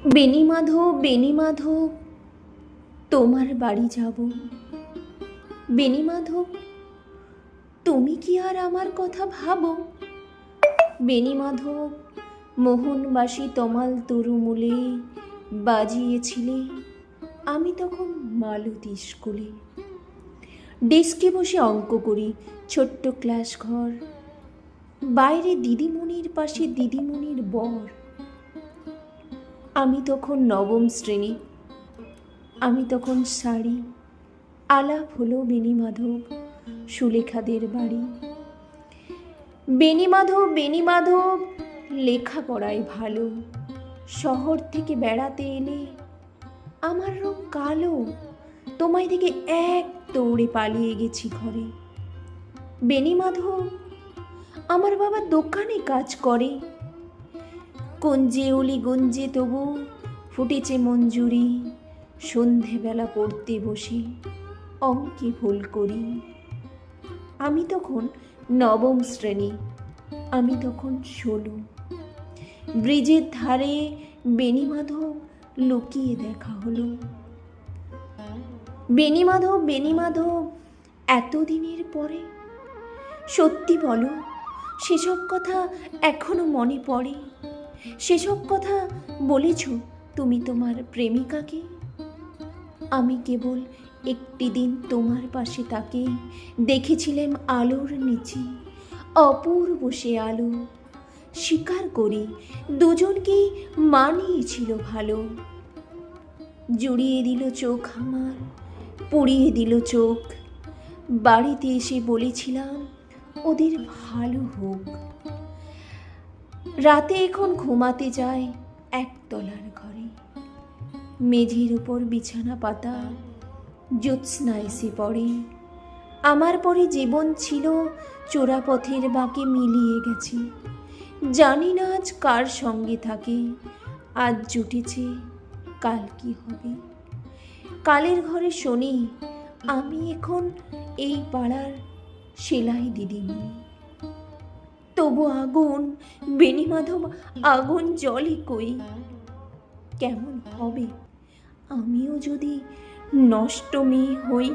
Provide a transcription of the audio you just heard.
বেণীমাধব, বেণীমাধব, তোমার বাড়ি যাব। বেণীমাধব, তুমি কি আর আমার কথা ভাবো? বেণীমাধব, মোহনবাসী তমাল তরুমূলে বাজিয়েছিলে, আমি তখন মালতী স্কুলে। ডেস্কে বসে অঙ্ক করি, ছোট্ট ক্লাস ঘর, বাইরে দিদিমণির পাশে দিদিমণির বর। আমি তখন নবম শ্রেণী, আমি তখন শাড়ি। আলাপ হলো বেণীমাধব, সুলেখাদের বাড়ি। বেণীমাধব, বেণীমাধব, লেখাপড়ায় ভালো, শহর থেকে বেড়াতে এলে আমার রং কালো, তোমায় দেখে এক দৌড়ে পালিয়ে গেছি ঘরে। বেণীমাধব, আমার বাবা দোকানে কাজ করে, কুঞ্জে অলি গুঞ্জে তবু ফুটেছে মঞ্জুরি, সন্ধেবেলা পড়তে বসে অঙ্কে ভুল করি। আমি তখন নবম শ্রেণী, আমি তখন 16। ব্রিজের ধারে বেণীমাধব লুকিয়ে দেখা হলো। বেণীমাধব, বেণীমাধব, এতদিনের পরে সত্যি বলো, সেসব কথা এখনো মনে পড়ে? সেসব কথা বলেছ তুমি তোমার প্রেমিকাকে? আমি কেবল একটি দিন তোমার পাশে তাকে দেখেছিলাম আলোর নিচে, অপূর্ব সে আলো। স্বীকার করি দুজনকেই মানিয়েছিল ভালো। জুড়িয়ে দিল চোখ আমার, পুড়িয়ে দিল চোখ। বাড়িতে এসে বলেছিলাম ওদের ভালো হোক। রাতে এখন ঘুমাতে যায় একতলার ঘরে, মেঝের উপর বিছানা পাতা, জ্যোৎস্না এসে পড়ে। আমার পরে জীবন ছিল চোরাপথের বাঁকে মিলিয়ে গেছে। জানি না আজ কার সঙ্গে থাকে, আজ জুটেছে কাল কি হবে। কালের ঘরে শুনি আমি এখন এই পাড়ার সেলাই দিদিমণি। তবু আগুন, বেণীমাধব, আগুন জ্বলে কই। কেমন হবে আমিও যদি নষ্ট মেয়ে হই?